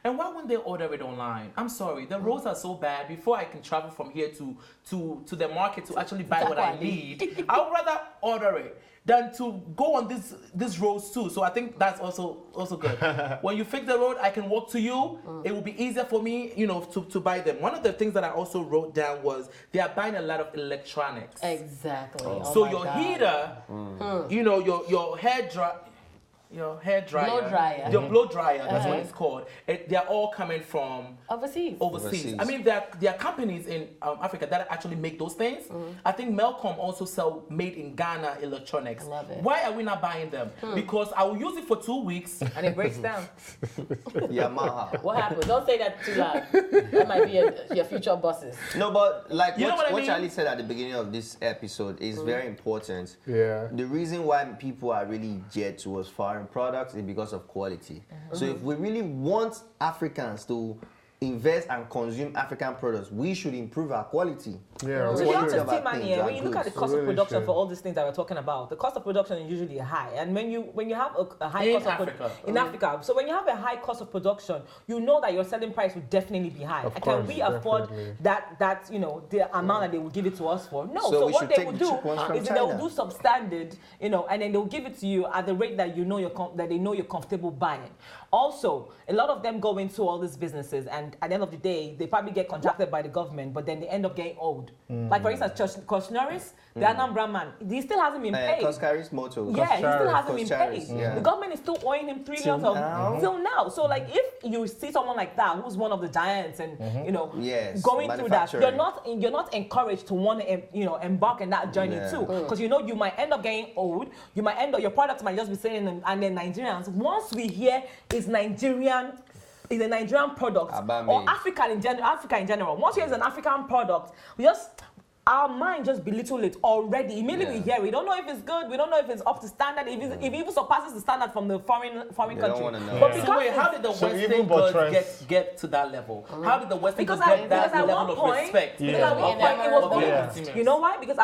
And why wouldn't they order it online? I'm sorry, the roads are so bad. Before I can travel from here to the market to actually buy what I need, I would rather order it than to go on these roads too. So I think that's also good. When you fix the road, I can walk to you. It will be easier for me, to buy them. One of the things that I also wrote down was they are buying a lot of electronics. Exactly. So your heater, your hair dryer. Your hair dryer. Blow dryer. Your blow dryer, that's what it's called. They're all coming from overseas. I mean, there are companies in Africa that actually make those things. I think Melcom also sell made in Ghana electronics. I love it. Why are we not buying them? Because I will use it for 2 weeks and it breaks down. Yamaha. What happened? Don't say that too loud. That might be your future bosses. No, but like what what Charlie said at the beginning of this episode is very important. Yeah. The reason why people are really geared towards foreign products is because of quality. So if we really want Africans to invest and consume African products, we should improve our quality. Yeah, So we you have should. to see money when you look at the cost of Really production should. for all these things that we're talking about. The cost of production is usually high, and when you have a high In cost Africa. in Africa, so when you have a high cost of production, you know that your selling price will definitely be high. Of And course, can we afford definitely. that the amount that they will give it to us for? No. So So we what should they take will the do cheap ones from is that they will China. do substandard, and then they'll give it to you at the rate that that they know you're comfortable buying. Also, a lot of them go into all these businesses, and at the end of the day, they probably get contracted by the government, but then they end up getting old. Like for instance, Kosh Norris, the Anambra man, he still hasn't been paid. Koskari's motto. Yeah, he still hasn't been Koshcharis, paid. yeah. The government is still owing him $3 million till now. So, like, if you see someone like that who's one of the giants and Yes, going through that, manufacturing. you're not encouraged to want to embark in that journey too, because you might end up getting old. You might end up your products might just be sitting, and then Nigerians, once we hear is a Nigerian product or Africa in general. Once you hear it's an African product, our mind just belittle it already. Immediately we hear it. We don't know if it's good. We don't know if it's up to standard. If it even surpasses the standard from the foreign country. don't wanna know. But So wait, how did the Western goods get to that level? How did the Western goods get that level of respect? Because at one point it was only, Yeah. you know why? Because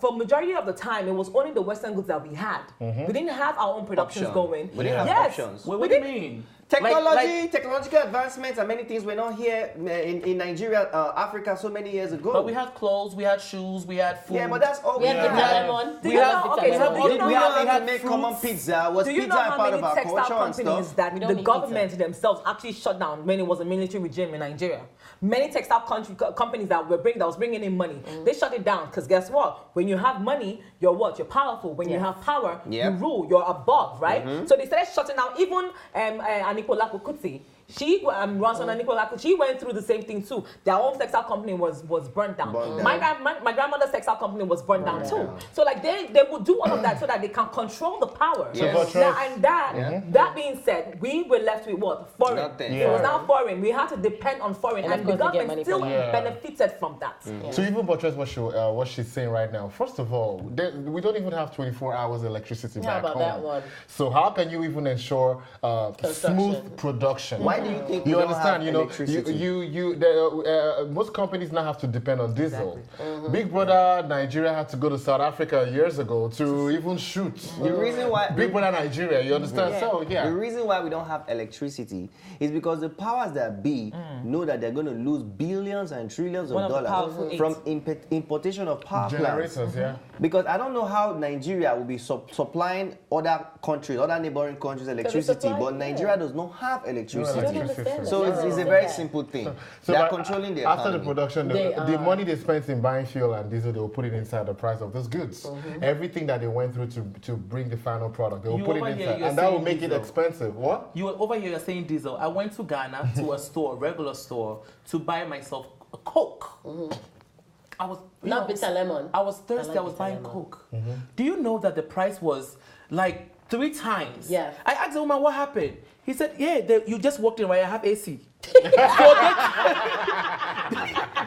for majority of the time it was only the Western goods that we had. We didn't have our own productions Option. going. We didn't have yes. options. What do you mean? Technological advancements and many things were not here in Nigeria, Africa so many years ago. But we had clothes, we had shoes, we had food. Yeah, but that's all We have had. Vita Lemon. We have We had to make common pizza. Was Do you pizza know a how part many of our textile culture and companies stuff? that We don't the need government themselves actually shut down when it was a military regime in Nigeria? Many textile companies that was bringing in money, they shut it down because guess what? When you have money, you're what? You're powerful. When you have power, you rule. You're above, right? So they started shutting down. Even Anikola Kutsi, she runs on Anikola. She went through the same thing too. Their own textile company was burnt down. My grandmother's textile company was burnt down too. So like they would do all of that so that they can control the power. Yes. Now, and that being said, we were left with what? Foreign. Nothing. It was now foreign. We had to depend on foreign, and the government still benefited from that. To even buttress what she's saying right now, first of all, we don't even have 24 hours electricity back about home. that one? So how can you even ensure smooth production? Why do you think You we don't understand? have electricity? Most companies now have to depend on diesel. Big Brother Nigeria had to go to South Africa years ago to even shoot. The reason why Big Brother Nigeria, you understand? So the reason why we don't have electricity is because the powers that be know that they're going to lose billions and trillions of One of the dollars powerful from importation of power plants. generators, Because I don't know how Nigeria will be supplying other countries, other neighboring countries electricity, but Nigeria does not have electricity. So it's a very simple thing. So They're controlling the after the economy. production, the money they spent in buying fuel and diesel, they will put it inside the price of those goods. Everything that they went through to bring the final product, they will put it inside, and that will make it expensive. What? You were over here, you're saying diesel. I went to Ghana to a store, regular store, to buy myself a Coke. I was Not Vita Lemon. I was thirsty. I was buying Vita Coke. Do you know that the price was like 3 times? Yeah. I asked the woman what happened. He said, "Yeah, you just walked in, right? I have AC."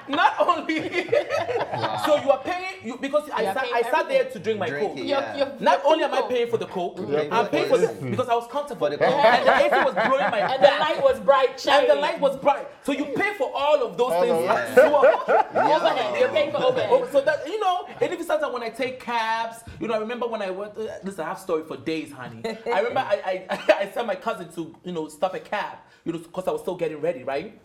Not only, so you are paying because I sat there to drink my Coke. Not only am I paying for the Coke, I'm paying for because I was comfortable. And the AC was blowing my and the light was bright, shiny. And the light was bright. So you pay for all of those things. Overhead. You're paying for overhead. So that and if it's sometimes when I take cabs, I remember when I went. Listen, I have story for days, honey. I remember I sent my cousin to stop a cab, because I was still getting ready, right?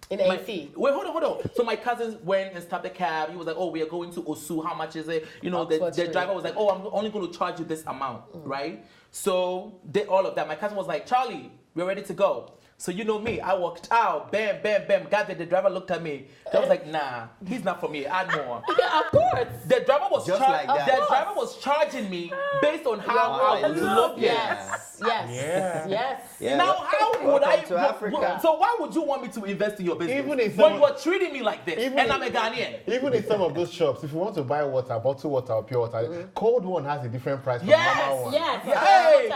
In AC. Wait, hold on. So my cousins went and stopped the cab. He was like, "Oh, we are going to Osu. How much is it?" The driver was like, "Oh, I'm only going to charge you this amount, right?" So did all of that. My cousin was like, "Charlie, we're ready to go." So you know me, I walked out, bam, bam, bam. Got there, the driver looked at me. I was like, "Nah, he's not for me. Add more." Yeah, of course. The driver was Just like that. The driver was charging me based on how I was looking. Yes. Now, how would I? To Africa. So why would you want me to invest in your business Even if when you are treating me like this, even and I'm a Ghanaian? Even in some of those shops, if you want to buy water, bottled water or pure water, cold one has a different price from normal one. Yes. Hey,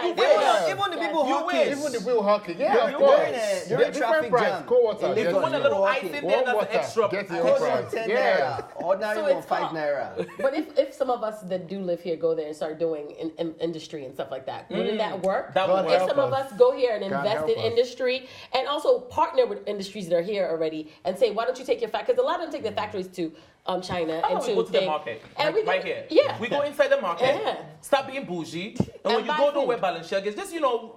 Even the people You hawking. win. Even the people hawking, You're in traffic jam. Cold water. If you want a little ice in there, that's an extra. Get your Cold price. one 10 Yeah. naira. Ordinary So one it's 5 hot. naira. But if some of us that do live here go there and start doing in industry and stuff like that, wouldn't that work? That would God If work. some of us go here and God invest help in us. industry and also partner with industries that are here already and say, why don't you take your factory? Because a lot of them take their factories to China How and about to we go to the thing. market, And we go, right here. Yeah. We go inside the market. Yeah. Stop being bougie, and when you buy go to food. where Balenciaga is, just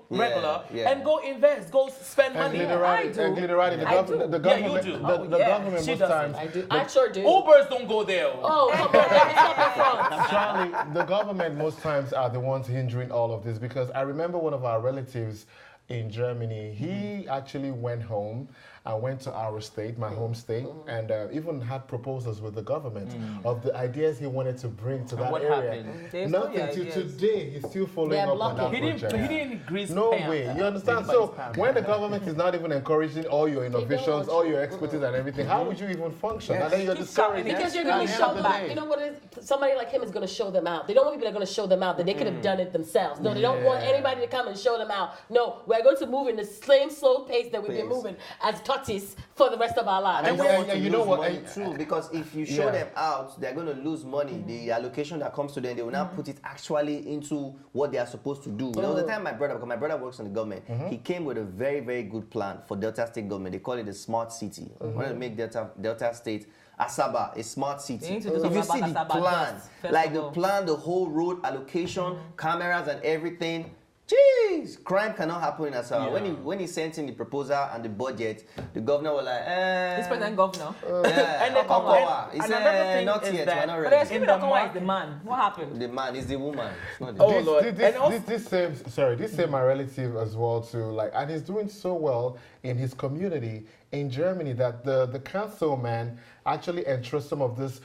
regular, yeah. and go invest, go spend And money. glitterati, do. the I do. government, the Yeah, you government, do. the Yeah, government she most doesn't. times. I do. I sure do. Ubers don't go there. Oh, come on. Let me stop in front. Charlie, the government most times are the ones hindering all of this because I remember one of our relatives in Germany, he actually went home and went to our state, my home state, and even had proposals with the government of the ideas he wanted to bring to that what area. happened? They stole Nothing your to ideas. today. He's still following They're up on that blocking. He project. didn't grease No pants. way, you understand? So when the government is not even encouraging all your innovations, all your expertise and everything, how would you even function? And then you're discouraged. Because you're going to show back. You know what it is? Somebody like him is going to show them out. They don't want people that are going to show them out that they could have done it themselves. No, they don't want anybody to come and show them out. No, we're going to move in the same slow pace that we've been moving as tortoise for the rest of our lives. And they don't want to you know lose what, money too, because if you show Yeah. them out, they're going to lose money. The allocation that comes to them, they will now put it actually into what they are supposed to do. There was a time because my brother works in the government, he came with a very, very good plan for Delta State government. They call it a smart city. They wanted to make Delta State Asaba, a smart city. They need to do If you something see the about Asaba plan, first like of the all. plan, the whole road allocation, cameras and everything. Jeez, crime cannot happen in Asaba. Yeah. When he sent in the proposal and the budget, the governor was like, This president governor. yeah, And the Okowa. He and said, another thing not is yet, that- we're not But they're ready. assuming the Okowa is market- the man. What happened? The man is the woman. It's not the Oh, Lord. And This same my relative as well too, and he's doing so well in his community in Germany that the councilman actually entrusts some of this,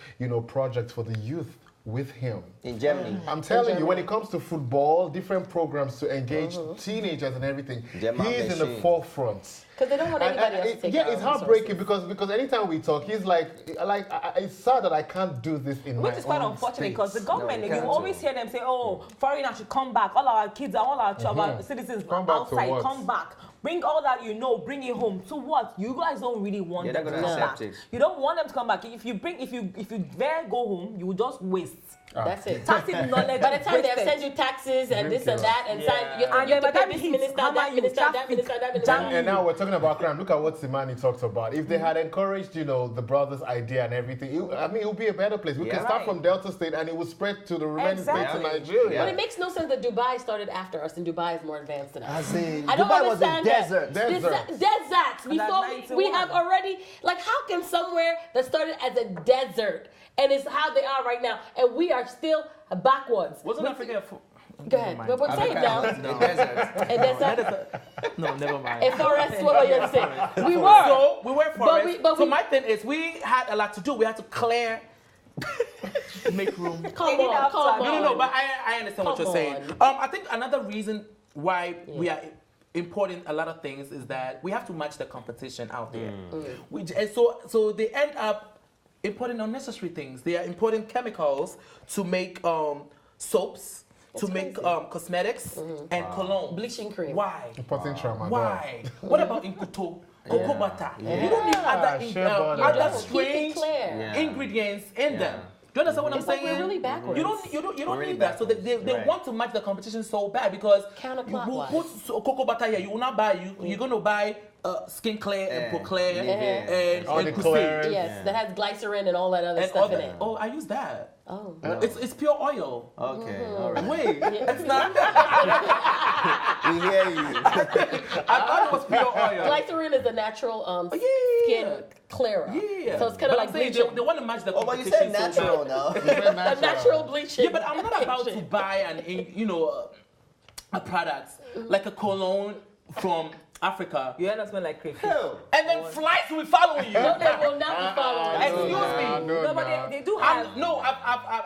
projects for the youth with him. in Germany. I'm telling you, when it comes to football, different programs to engage teenagers and everything, German he's in the machine. forefront. Because they don't want anybody else to take yeah, our it's heartbreaking resources. because anytime we talk, he's like it's sad that I can't do this in my Which is quite own unfortunate state. because the government, we you can't always hear them say, oh, foreigners should come back. All our kids and all our citizens Come back to outside, what? come back. Bring all that bring it home. To what? You guys don't really want They're them not to gonna come back. accept it. You don't want them to come back. If you dare go home, you will just waste. That's it. Tacit knowledge. By the time they have wasted. sent you taxes and this and that and sign, you And have then to by the pay time this he's minister, hammer that you, minister, that traffic, minister, that jam minister. And now we're talking about crime. Look at what Simani talks about. If they had encouraged, the brothers' idea and everything, it would be a better place. We can Yeah. start from Delta State and it would spread to the remaining states in Exactly. Nigeria. But it makes no sense that Dubai started after us and Dubai is more advanced than us. As in, I don't Dubai was a understand that. desert. Deserts. Before we 91. have already, how can somewhere that started as a desert and is how they are right now, and we are still backwards. Wasn't Africa? Go ahead. Never mind. But say it now. The desert. A desert, No, never mind. a forest. What were you going to say? We were. So we were forest. but so we- my thing is, we had a lot to do. We had to clear, make room. Come Clean it on, up, come Tommy. on. No, but I understand what Come you're saying. on. I think another reason why we are importing a lot of things is that we have to match the competition out there. And so they end up importing unnecessary things. They are importing chemicals to make soaps, to make cosmetics and cologne. Bleaching cream. Why? Putting trauma. Why? What about Inkuto? cocoa butter. You don't need shea butter. other Keep it strange clear. ingredients in them. Do you understand what I'm It's like saying? we're really backwards. You don't really need that. So they backwards. want to match the competition so bad because you will Counterclockwise. put cocoa butter here. You will not buy. You're going to buy Skin Clear and Proclair and All the Crusade. clearance. Yes, that has glycerin and all that other And stuff all in that. it. Oh, I use that. Oh. It's pure oil. Okay, all right. Wait, it's not. We hear you. I thought it was pure oil. Glycerin is a natural skin clearer. Yeah. So it's kind of like saying bleaching. they want to match the Oh, but you competition. said so natural bad. now. A natural bleaching. Yeah, but I'm not about to buy a product like a cologne from Africa. You end up smelling like crayfish. Hell. And then flies will be following you. No, they will not be following. Excuse you. me. No, but they do have.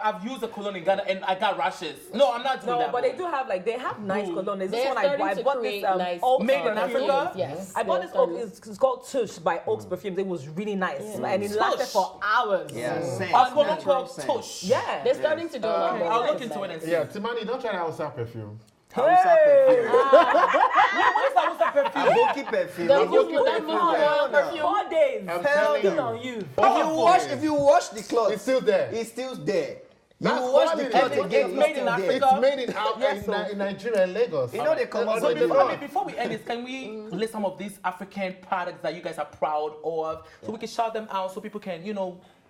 I've used a cologne in Ghana and I got rashes. No, I'm not doing No, that. but they do have they have nice cologne. There's this They're one I starting bought. I to bought create this nice, Oaks Made in perfume. Africa? Yes. I bought this They're Oaks. It's called Tush by Oaks Perfumes. It was really nice and it lasted Tush. for hours. Yeah, scent. A cologne Natural called scent. Tush. Yeah. They're starting to do a lot more. I'll look nice into it and see. Yeah, Timani, don't try to outside perfume. Hey! What is that perfume? Aboki perfume. That Aboki was that perfume. perfume. 4 days. I'm Hell telling no. on you. If you wash the cloth, It's still there. it's still there. You That's wash the quality. cloth And again, it's it's made in still there. Africa. It's made Yes, in Nigeria and Lagos. You know they come out So with the before, law. before we end this, can we list some of these African products that you guys are proud of so we can shout them out so people can,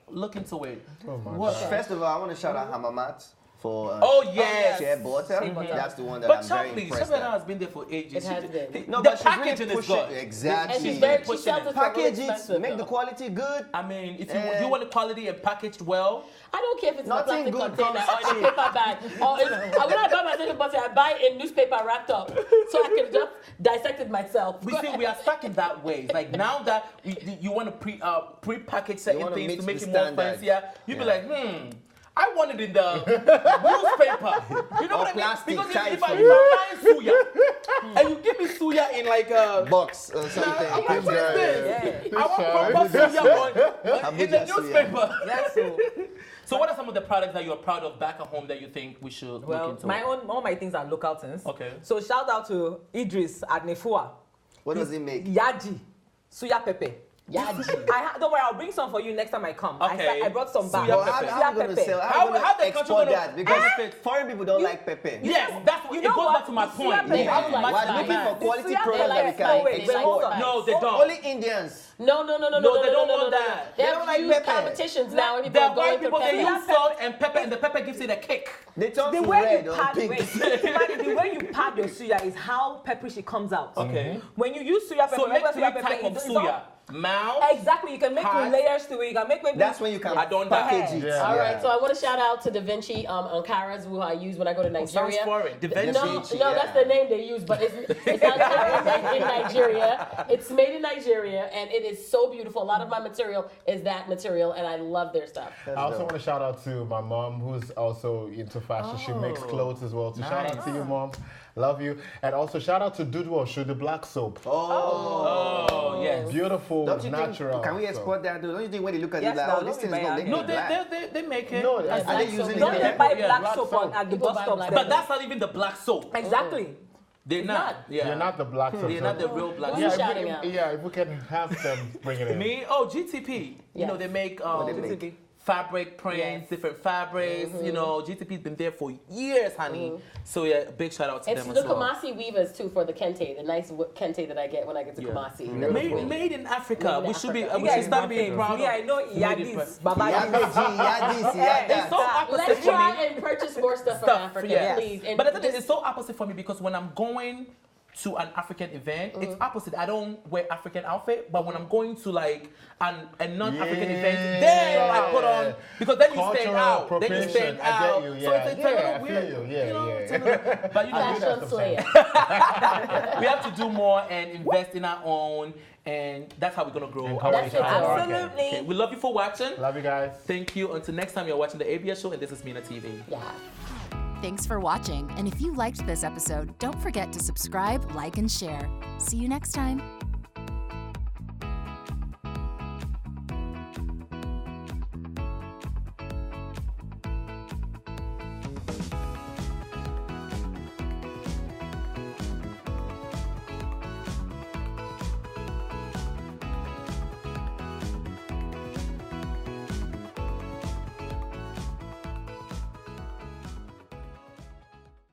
look into it? Oh my What? God. First of all, I want to shout out Hamamat for Oh, yes. shea butter. That's the one that But I'm very Chocolate, impressed Chocolate at. has been there for ages. It has been. No, The but she's really packaging is pushing good. exactly. And she pushing sells it. it for really Package expensive, it, make the though. quality good. I mean, if you want the quality and packaged well, I don't care if it's in a Nothing plastic good container comes or in a paper bag. Or when I buy my little butter, I buy it in newspaper wrapped up so I can just dissect it myself. we see we are stuck in that way. Like now that you want to pre-package certain wanna things meet to make the it more standard. fancier, you be Yeah. like, I want it in the newspaper. You know Or what I mean? plastic Because if type I'm for buying suya and you give me suya in like a Box or something. I'm like, what is this? Yeah. I want proper suya in the Abuja suya. newspaper. Yes. So what are some of the products that you are proud of back at home that you think we should look Well, into? all my things are local things. Okay. So shout out to Idris at Nefua. What does it make? Yaji, suya pepe. Yaji. Don't worry, I'll bring some for you next time I come. Okay. I brought some back. Suya Well, pepper. how are we going to sell? How are we How going the to country export gonna that? Because benefit? foreign people don't like pepper. Yes, that's what You it know goes what? back to my Suya point. pepper. They They have like much spice. money. Looking for quality Suya products pepper that we is can no way. export. Hold on. No, they don't. Only Indians. No, No, they don't want that. They They have don't like huge pepper. competitions now. And people There are are going white to people, they pepper. use salt and pepper, and the pepper gives it a kick. They turn The to way red you or pad, pink. the way you pad your suya is how peppery she comes out. Okay. When you use suya pepper, So make regular three suya pepper, type of it's suya. all- Mouth. Exactly, you can make Pad. layers to it. You can make maybe. That's when you can I don't know. package it. Yeah. All right, so I want to shout out to Da Vinci Ankaras, who I use when I go to Sounds Nigeria. foreign. Da No, Vinci. no, that's the name they use, but it's Ankara made in Nigeria. It's made in Nigeria, and it is so beautiful. A lot of my material is that material, and I love their stuff. I also want to shout out to my mom, who's also into fashion. She makes clothes as well. So shout out to you, mom. Love you. And also shout out to Dudu Oshu, the black soap. Oh, yes. Beautiful, Don't you natural. think, can we soap. export that? Don't you think when they look at Yes, it like, now, oh, this don't thing is we going buy to it? make No, it black? they make it. No, Are they black using soap. it? Don't in they the- buy Yeah, black black soap soap. at the People bus buy stops? black then? But that's not even the black soap. Exactly. They're not. Yeah. You're not the black soap. They're not the real black Who are you soap. shouting out? If we can have them bring it in. Me? Oh, GTP. You know, Yes. they make they make? GTP. fabric prints, Yes. different fabrics. You know, GTP's been there for years, honey. So yeah, big shout out to It's them the as well. Kumasi weavers too for the kente, the nice kente that I get when I get to Kumasi. Made in Africa. Made in we should be. Africa. We Yeah, should start being proud Me, of. I know made in Iyadis, Africa. Baba Yadis, Yadis. yadis, It's so yadis. opposite Let's for try me. and purchase more stuff from Stuff, Africa, yes. please. And But the thing is, just- it's so opposite for me because when I'm going to an African event, it's opposite. I don't wear African outfit, but when I'm going to like a non-African event, then I put on because then you stand Cultural out. Then you appropriation, stand I get out. you, So yeah. it's a Yeah, little I feel weird. you, yeah, know, yeah. it's a little- But you know, Fashion slayer. we have to do more and invest in our own, and that's how we're gonna grow our Encourage That's it. entire market. Absolutely. Okay, we love you for watching. Love you guys. Thank you. Until next time, you're watching the ABS show, and this is Mina TV. Yeah. Thanks for watching, and if you liked this episode, don't forget to subscribe, like, and share. See you next time.